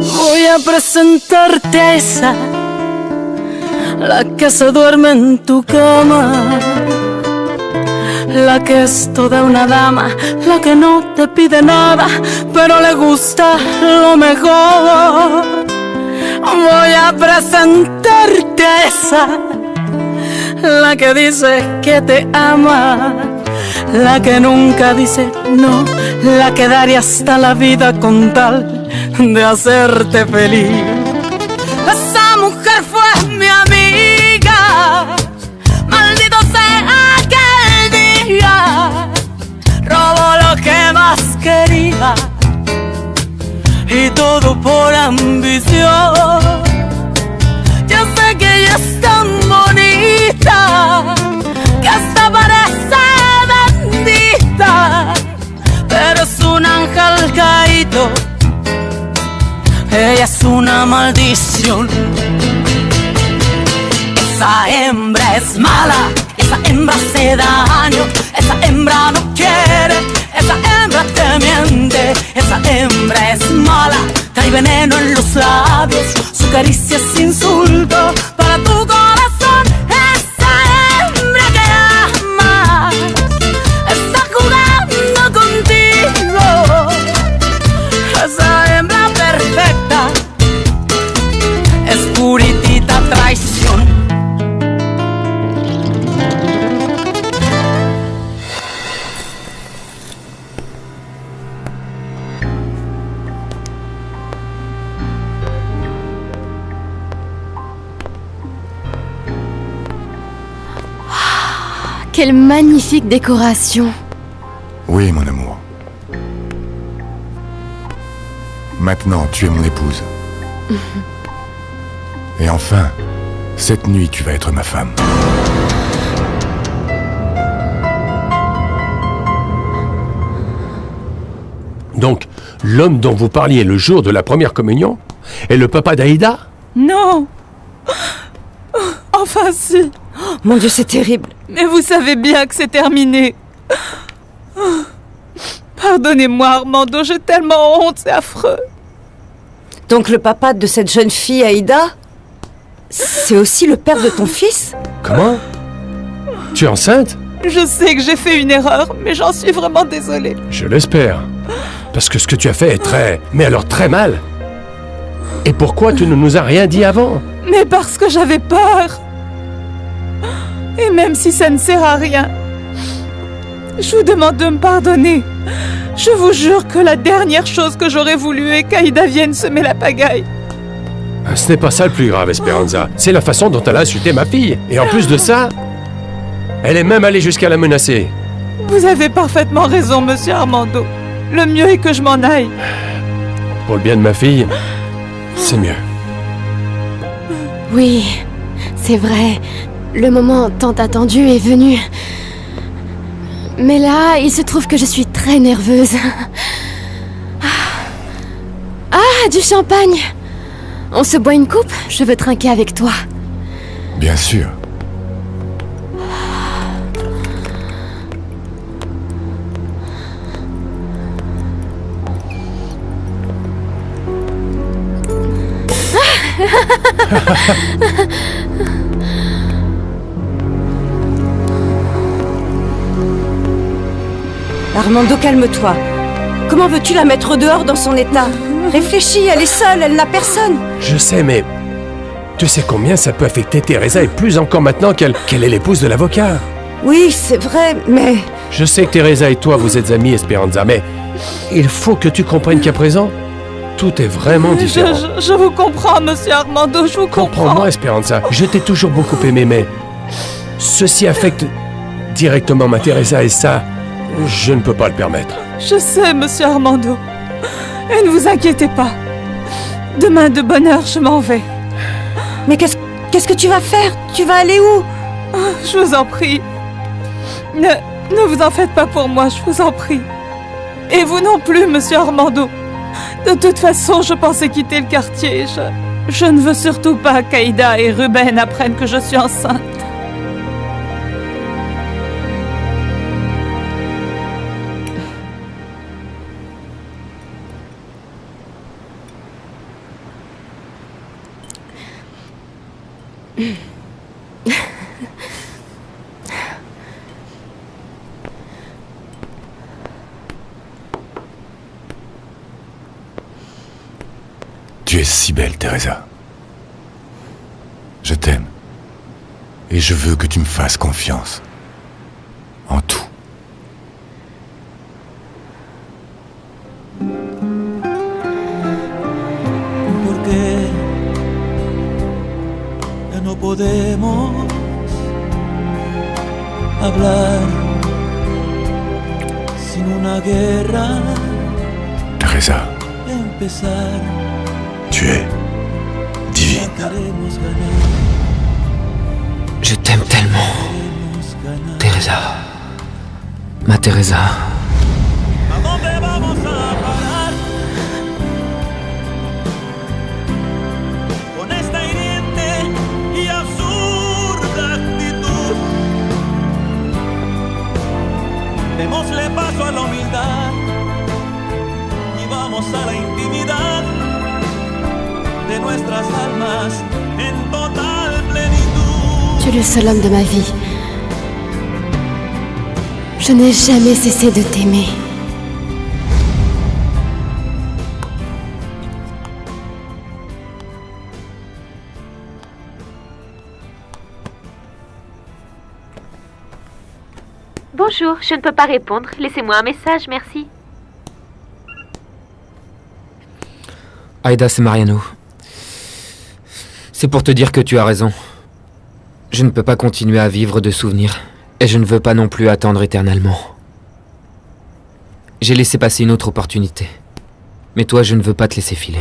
Voy a presentarte a esa, la que se duerme en tu cama, la que es toda una dama, la que no te pide nada, pero le gusta lo mejor. Voy a presentarte a esa, la que dice que te ama, la que nunca dice no, la que daría hasta la vida con tal de hacerte feliz. Esa mujer fue mi amiga, maldito sea aquel día, robó lo que más quería y todo por ambición. Yo sé que ella es tan bonita que hasta parece bendita, pero es un ángel caído, ella es una maldición. Esa hembra es mala, esa hembra hace daño, esa hembra no quiere, esa hembra te miente, esa hembra es mala, trae veneno en los labios, su caricia es insulto para tu corazón. Esa hembra que amas está jugando contigo, esa hembra perfecta es puritita traición. Quelle magnifique décoration! Oui, mon amour. Maintenant, tu es mon épouse. Et enfin, cette nuit, tu vas être ma femme. Donc, l'homme dont vous parliez le jour de la première communion est le papa d'Aïda? Non. Enfin si. Mon Dieu, c'est terrible. Mais vous savez bien que c'est terminé. Pardonnez-moi, Armando, j'ai tellement honte, c'est affreux. Donc le papa de cette jeune fille, Aïda, c'est aussi le père de ton fils? Comment? Tu es enceinte? Je sais que j'ai fait une erreur, mais j'en suis vraiment désolée. Je l'espère. Parce que ce que tu as fait est très... mais alors très mal. Et pourquoi tu ne nous as rien dit avant? Mais parce que j'avais peur. Et même si ça ne sert à rien, je vous demande de me pardonner. Je vous jure que la dernière chose que j'aurais voulu est qu'Aïda vienne semer la pagaille. Ce n'est pas ça le plus grave, Esperanza. C'est la façon dont elle a insulté ma fille. Et en plus de ça, elle est même allée jusqu'à la menacer. Vous avez parfaitement raison, monsieur Armando. Le mieux est que je m'en aille. Pour le bien de ma fille, c'est mieux. Oui, c'est vrai. Le moment tant attendu est venu. Mais là, il se trouve que je suis très nerveuse. Ah, du champagne! On se boit une coupe? Je veux trinquer avec toi. Bien sûr. Armando, calme-toi. Comment veux-tu la mettre dehors dans son état? Réfléchis, elle est seule, elle n'a personne. Je sais, mais... tu sais combien ça peut affecter Teresa, et plus encore maintenant qu'elle est l'épouse de l'avocat. Oui, c'est vrai, mais... Je sais que Teresa et toi, vous êtes amis, Esperanza, mais... il faut que tu comprennes qu'à présent, tout est vraiment différent. Je vous comprends, monsieur Armando, je vous comprends. Comprends-moi, Esperanza. Je t'ai toujours beaucoup aimé, mais... ceci affecte directement ma Teresa, et ça, je ne peux pas le permettre. Je sais, monsieur Armando. Et ne vous inquiétez pas. Demain, de bonne heure, je m'en vais. Mais qu'est-ce que tu vas faire? Tu vas aller où? Je vous en prie. Ne vous en faites pas pour moi, je vous en prie. Et vous non plus, monsieur Armando. De toute façon, je pensais quitter le quartier. Je ne veux surtout pas qu'Aïda et Ruben apprennent que je suis enceinte. si belle, Teresa. Je t'aime. Et je veux que tu me fasses confiance. En tout. Porque ya no podemos hablar sin una guerra Teresa, empezar. tu es divine. Queremos ganar, Je t'aime tellement, queremos ganar. Teresa. Ma Teresa. ¿A dónde vamos a parar? Con esta hiriente y absurda actitud. Démosle paso a la humildad y vamos a la intimidad de nuestras almas en total plenitud. Tu es le seul homme de ma vie. Je n'ai jamais cessé de t'aimer. Bonjour, je ne peux pas répondre. Laissez-moi un message, merci. Aida, c'est Mariano. C'est pour te dire que tu as raison. Je ne peux pas continuer à vivre de souvenirs. Et je ne veux pas non plus attendre éternellement. J'ai laissé passer une autre opportunité. Mais toi, je ne veux pas te laisser filer.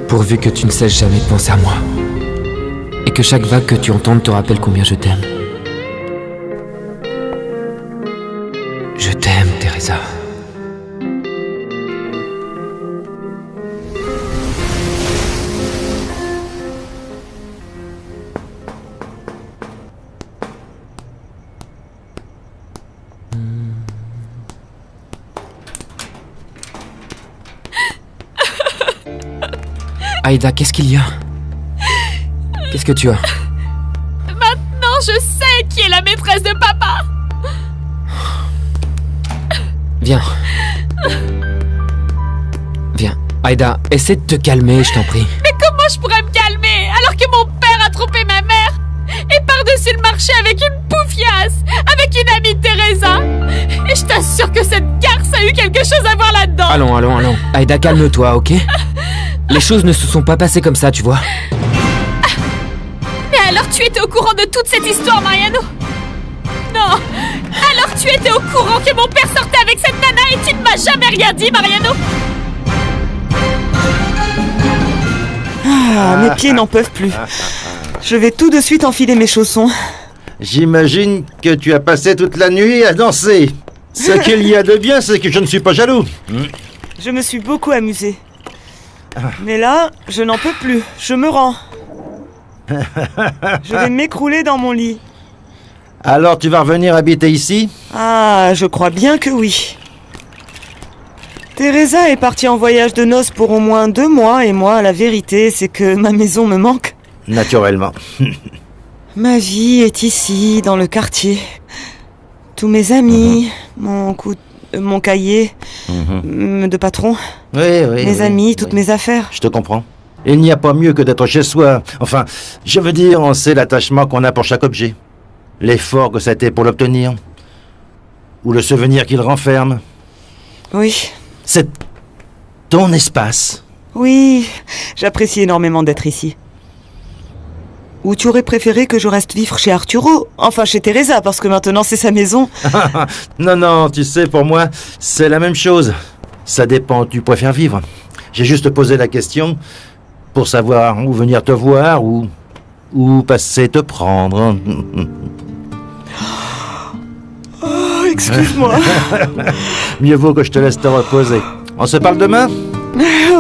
Pourvu que tu ne cesses jamais de penser à moi. Et que chaque vague que tu entendes te rappelle combien je t'aime. Je t'aime, Teresa. Aida, qu'est-ce qu'il y a? Qu'est-ce que tu as? Maintenant, je sais qui est la maîtresse de papa. Viens. Viens. Aida, essaie de te calmer, je t'en prie. Mais comment je pourrais me calmer alors que mon père a trompé ma mère et par-dessus le marché avec une poufiasse, avec une amie de Teresa? Et je t'assure que cette garce a eu quelque chose à voir là-dedans. Allons. Aida, calme-toi, ok? Les choses ne se sont pas passées comme ça, tu vois. Mais alors tu étais au courant de toute cette histoire, Mariano? Non. Alors tu étais au courant que mon père sortait avec cette nana et tu ne m'as jamais rien dit, Mariano? Ah, mes pieds n'en peuvent plus. Je vais tout de suite enfiler mes chaussons. J'imagine que tu as passé toute la nuit à danser. Ce qu'il y a de bien, c'est que je ne suis pas jaloux. Je me suis beaucoup amusée. Mais là, je n'en peux plus. Je me rends. Je vais m'écrouler dans mon lit. Alors tu vas revenir habiter ici? Ah, je crois bien que oui. Teresa est partie en voyage de noces pour au moins 2 mois et moi, la vérité, c'est que ma maison me manque. Naturellement. Ma vie est ici, dans le quartier. Tous mes amis, mon cahier de patron, mes amis, toutes mes affaires. Je te comprends. Il n'y a pas mieux que d'être chez soi. Enfin, je veux dire, on sait l'attachement qu'on a pour chaque objet. L'effort que ça a été pour l'obtenir. Ou le souvenir qu'il renferme. Oui. C'est ton espace. Oui, j'apprécie énormément d'être ici. Ou tu aurais préféré que je reste vivre chez Arturo? Enfin, chez Teresa, parce que maintenant c'est sa maison. Non, tu sais, pour moi, c'est la même chose. Ça dépend où tu préfères vivre. J'ai juste posé la question pour savoir où venir te voir ou passer te prendre. Excuse-moi. Mieux vaut que je te laisse te reposer. On se parle demain?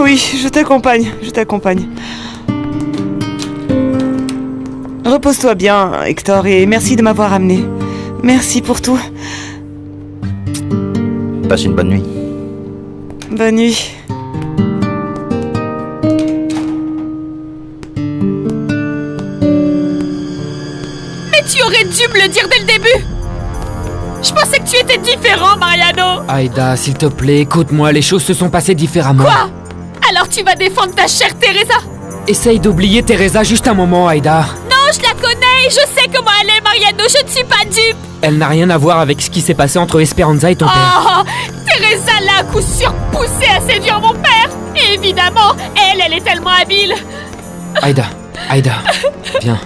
Oui, je t'accompagne. Repose-toi bien, Hector, et merci de m'avoir amené. Merci pour tout. Passe une bonne nuit. Bonne nuit. Mais tu aurais dû me le dire dès le début. Je pensais que tu étais différent, Mariano. Aïda, s'il te plaît, écoute-moi, les choses se sont passées différemment. Quoi? Alors tu vas défendre ta chère Teresa? Essaye d'oublier Teresa juste un moment, Aïda. Non, je la connais et je sais comment elle est, Mariano, je ne suis pas dupe. Elle n'a rien à voir avec ce qui s'est passé entre Esperanza et ton père. Oh, Teresa l'a à coup sûr poussée à séduire mon père. Et évidemment, elle est tellement habile. Aïda, viens.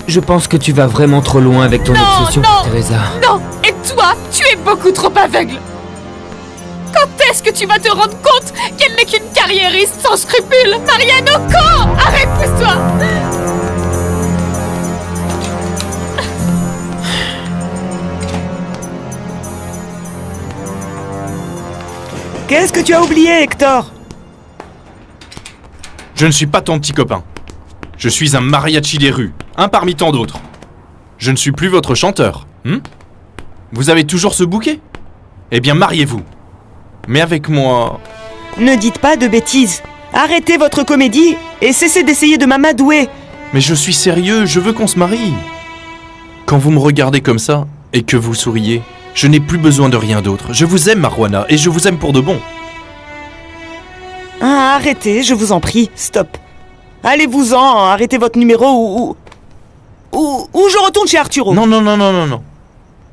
Je pense que tu vas vraiment trop loin avec ton obsession pour Teresa. Non, et toi, tu es beaucoup trop aveugle. Quand est-ce que tu vas te rendre compte qu'elle n'est qu'une carriériste sans scrupules? Mariano, quand? Arrête, pousse-toi. Qu'est-ce que tu as oublié, Hector? Je ne suis pas ton petit copain. Je suis un mariachi des rues, un parmi tant d'autres. Je ne suis plus votre chanteur. Vous avez toujours ce bouquet? Eh bien, mariez-vous. Mais avec moi... Ne dites pas de bêtises. Arrêtez votre comédie et cessez d'essayer de m'amadouer. Mais je suis sérieux, je veux qu'on se marie. Quand vous me regardez comme ça, et que vous souriez, je n'ai plus besoin de rien d'autre. Je vous aime, Marouana, et je vous aime pour de bon. Ah, arrêtez, je vous en prie, stop. Allez-vous-en, arrêtez votre numéro ou je retourne chez Arturo. Non.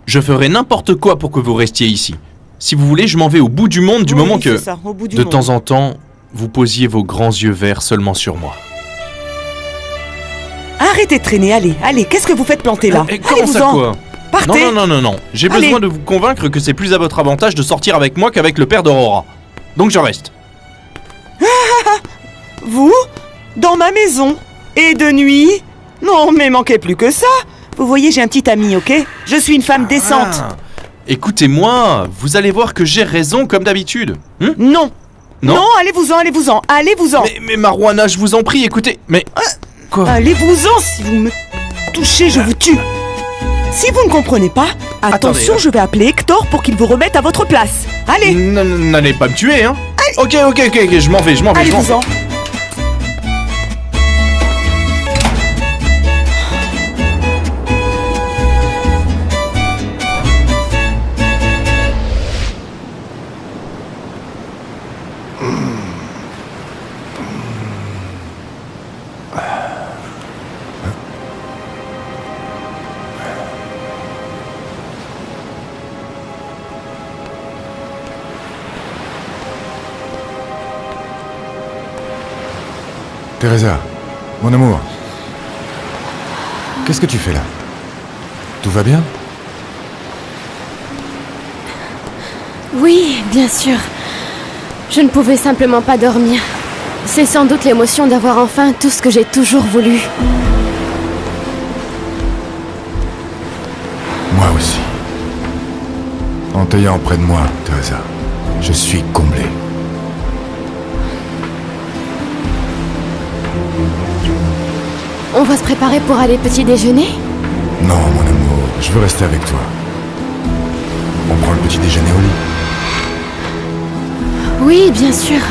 Je ferai n'importe quoi pour que vous restiez ici. Si vous voulez, je m'en vais au bout du monde du moment que, ça, de temps en temps, vous posiez vos grands yeux verts seulement sur moi. Arrêtez de traîner, allez, qu'est-ce que vous faites planter là? Comment ça, quoi? Partez. Non. J'ai besoin de vous convaincre que c'est plus à votre avantage de sortir avec moi qu'avec le père d'Aurora. Donc je reste. Vous? Dans ma maison? Et de nuit? Non, mais manquez plus que ça. Vous voyez, j'ai un petit ami, ok? Je suis une femme décente. Écoutez-moi, vous allez voir que j'ai raison comme d'habitude. Non, allez-vous-en. Mais Marouana, je vous en prie, écoutez, mais... Quoi? Allez-vous-en, si vous me touchez, je vous tue. Si vous ne comprenez pas, attention, Attendez, je vais appeler Hector pour qu'il vous remette à votre place. Allez. N'allez pas me tuer, hein. Allez. Ok, je m'en vais. Allez-vous-en. Teresa, mon amour. Qu'est-ce que tu fais là? Tout va bien? Oui, bien sûr. Je ne pouvais simplement pas dormir. C'est sans doute l'émotion d'avoir enfin tout ce que j'ai toujours voulu. Moi aussi. En t'ayant près de moi, Teresa, je suis comblé. On va se préparer pour aller petit déjeuner? Non, mon amour, je veux rester avec toi. On prend le petit déjeuner au lit. Oui, bien sûr.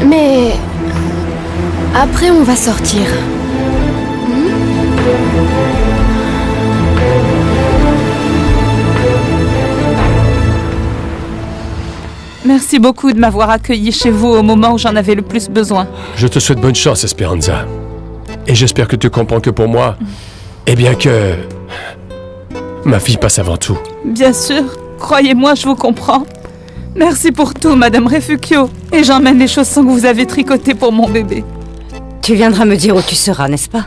Mais... après, on va sortir. Merci beaucoup de m'avoir accueilli chez vous au moment où j'en avais le plus besoin. Je te souhaite bonne chance, Esperanza. Et j'espère que tu comprends que pour moi, eh bien que... ma fille passe avant tout. Bien sûr, croyez-moi, je vous comprends. Merci pour tout, Madame Refugio. Et j'emmène les chaussons que vous avez tricotées pour mon bébé. Tu viendras me dire où tu seras, n'est-ce pas?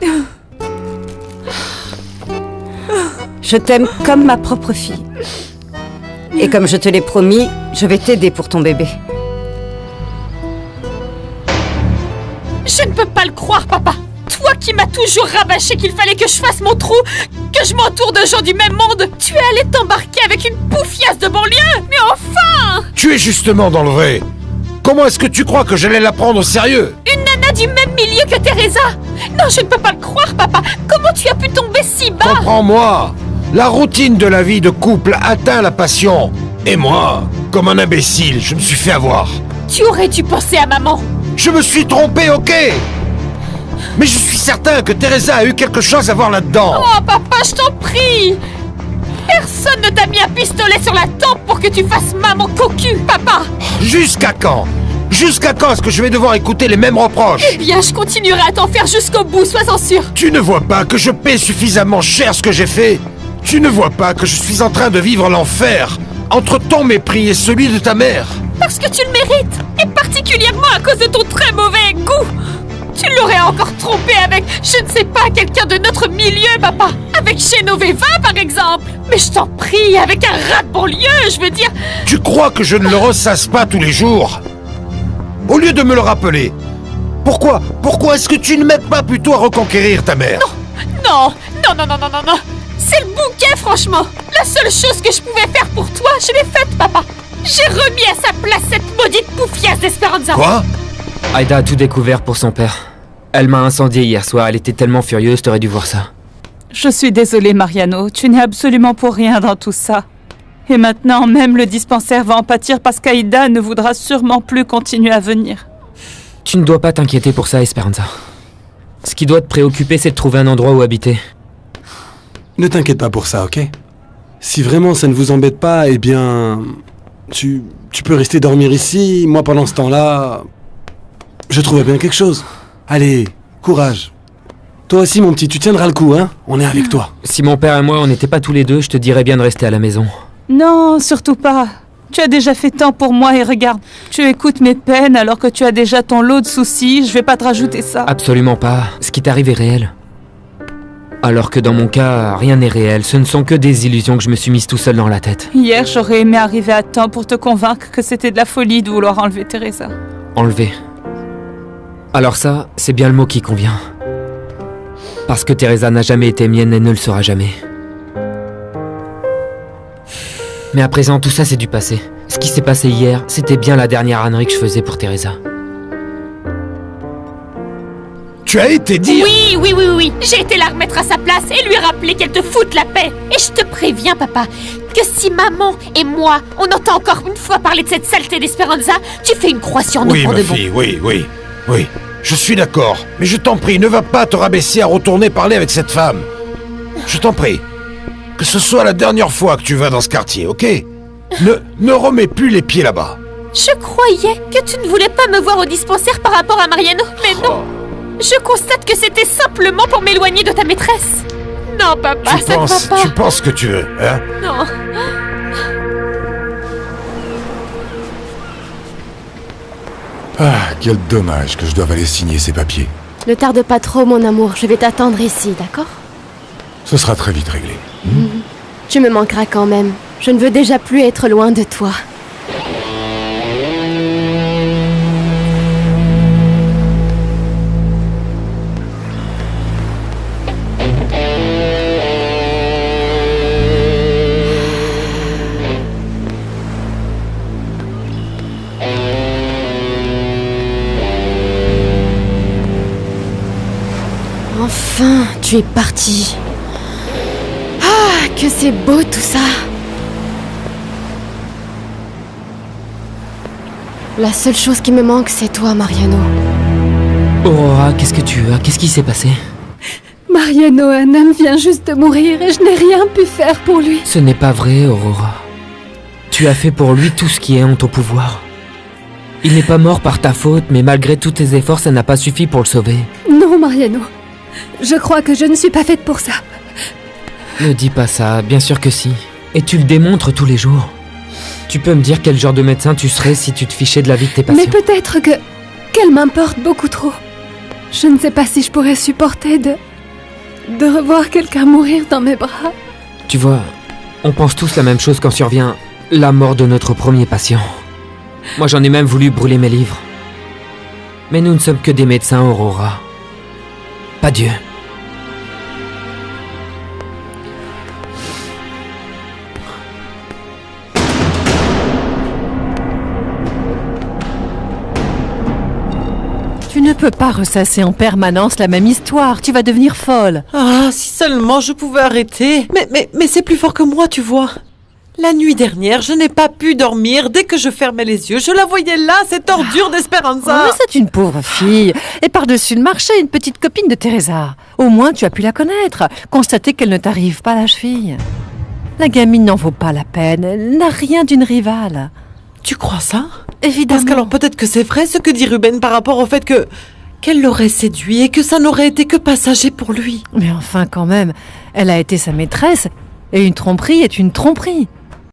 Je t'aime comme ma propre fille. Et comme je te l'ai promis, je vais t'aider pour ton bébé. Je ne peux pas le croire, papa. Toi qui m'as toujours rabâché qu'il fallait que je fasse mon trou, que je m'entoure de gens du même monde, tu es allé t'embarquer avec une poufiasse de banlieue. Mais enfin! Tu es justement dans le vrai. Comment est-ce que tu crois que j'allais la prendre au sérieux? Une nana du même milieu que Teresa. Non, je ne peux pas le croire, papa. Comment tu as pu tomber si bas? Comprends-moi. La routine de la vie de couple atteint la passion. Et moi, comme un imbécile, je me suis fait avoir. Tu aurais dû penser à maman. Je me suis trompé, ok. Mais je suis certain que Teresa a eu quelque chose à voir là-dedans. Oh, papa, je t'en prie. Personne ne t'a mis un pistolet sur la tempe pour que tu fasses maman cocu, papa. Jusqu'à quand? Jusqu'à quand est-ce que je vais devoir écouter les mêmes reproches? Eh bien, je continuerai à t'en faire jusqu'au bout, sois-en sûr. Tu ne vois pas que je paie suffisamment cher ce que j'ai fait? Tu ne vois pas que je suis en train de vivre l'enfer entre ton mépris et celui de ta mère? Parce que tu le mérites, et particulièrement à cause de ton très mauvais goût. Tu l'aurais encore trompé avec, je ne sais pas, quelqu'un de notre milieu, papa. Avec Genoveva, par exemple. Mais je t'en prie, avec un rat de banlieue, je veux dire... Tu crois que je ne le ressasse pas tous les jours? Au lieu de me le rappeler, pourquoi est-ce que tu ne m'aides pas plutôt à reconquérir ta mère? Non. C'est le bouquet, franchement. La seule chose que je pouvais faire pour toi, je l'ai faite, papa. J'ai remis à sa place cette maudite poufiasse d'Esperanza. Quoi? Aida a tout découvert pour son père. Elle m'a incendié hier soir, elle était tellement furieuse, t'aurais dû voir ça. Je suis désolée, Mariano, tu n'es absolument pour rien dans tout ça. Et maintenant, même le dispensaire va en pâtir parce qu'Aida ne voudra sûrement plus continuer à venir. Tu ne dois pas t'inquiéter pour ça, Esperanza. Ce qui doit te préoccuper, c'est de trouver un endroit où habiter. Ne t'inquiète pas pour ça, ok? Si vraiment ça ne vous embête pas, eh bien... Tu peux rester dormir ici, moi pendant ce temps-là... Je trouverai bien quelque chose. Allez, courage. Toi aussi, mon petit, tu tiendras le coup, hein? On est avec toi. Si mon père et moi, on n'était pas tous les deux, je te dirais bien de rester à la maison. Non, surtout pas. Tu as déjà fait tant pour moi et regarde, tu écoutes mes peines alors que tu as déjà ton lot de soucis, je vais pas te rajouter ça. Absolument pas. Ce qui t'arrive est réel. Alors que dans mon cas, rien n'est réel. Ce ne sont que des illusions que je me suis mise tout seul dans la tête. Hier, j'aurais aimé arriver à temps pour te convaincre que c'était de la folie de vouloir enlever Teresa. Enlever. Alors ça, c'est bien le mot qui convient. Parce que Teresa n'a jamais été mienne et ne le sera jamais. Mais à présent, tout ça c'est du passé. Ce qui s'est passé hier, c'était bien la dernière ânerie que je faisais pour Teresa. Tu as été dire... Oui. J'ai été la remettre à sa place et lui rappeler qu'elle te foute la paix. Et je te préviens, papa, que si maman et moi, on entend encore une fois parler de cette saleté d'Esperanza, tu fais une croix sur nous pour de bon. Oui. Je suis d'accord, mais je t'en prie, ne va pas te rabaisser à retourner parler avec cette femme. Je t'en prie. Que ce soit la dernière fois que tu vas dans ce quartier, ok? Ne remets plus les pieds là-bas. Je croyais que tu ne voulais pas me voir au dispensaire par rapport à Mariano, mais non. Je constate que c'était simplement pour m'éloigner de ta maîtresse. Non, papa, ça ne va pas. Tu penses ce que tu veux, hein? Non. Ah, quel dommage que je doive aller signer ces papiers. Ne tarde pas trop, mon amour. Je vais t'attendre ici, d'accord? Ce sera très vite réglé. Tu me manqueras quand même. Je ne veux déjà plus être loin de toi. Enfin, tu es parti. Ah, que c'est beau tout ça. La seule chose qui me manque, c'est toi, Mariano. Aurora, qu'est-ce que tu as? Qu'est-ce qui s'est passé? Mariano, un homme vient juste de mourir et je n'ai rien pu faire pour lui. Ce n'est pas vrai, Aurora. Tu as fait pour lui tout ce qui est en ton pouvoir. Il n'est pas mort par ta faute, mais malgré tous tes efforts, ça n'a pas suffi pour le sauver. Non, Mariano. Je crois que je ne suis pas faite pour ça. Ne dis pas ça, bien sûr que si. Et tu le démontres tous les jours. Tu peux me dire quel genre de médecin tu serais si tu te fichais de la vie de tes patients. Mais peut-être qu'elle m'importe beaucoup trop. Je ne sais pas si je pourrais supporter de revoir quelqu'un mourir dans mes bras. Tu vois, on pense tous la même chose quand survient la mort de notre premier patient. Moi j'en ai même voulu brûler mes livres. Mais nous ne sommes que des médecins, Aurora. pas Dieu. Tu ne peux pas ressasser en permanence la même histoire, tu vas devenir folle. Ah, si seulement je pouvais arrêter. Mais c'est plus fort que moi, tu vois. La nuit dernière, je n'ai pas pu dormir. Dès que je fermais les yeux, je la voyais là, cette ordure d'Esperanza. Oh, c'est une pauvre fille. Et par-dessus le marché, une petite copine de Teresa. Au moins, tu as pu la connaître. Constater qu'elle ne t'arrive pas à la cheville. La gamine n'en vaut pas la peine. Elle n'a rien d'une rivale. Tu crois ça? Évidemment. Parce qu'alors peut-être que c'est vrai ce que dit Ruben par rapport au fait qu'elle l'aurait séduit et que ça n'aurait été que passager pour lui. Mais enfin, quand même, elle a été sa maîtresse. Et une tromperie est une tromperie.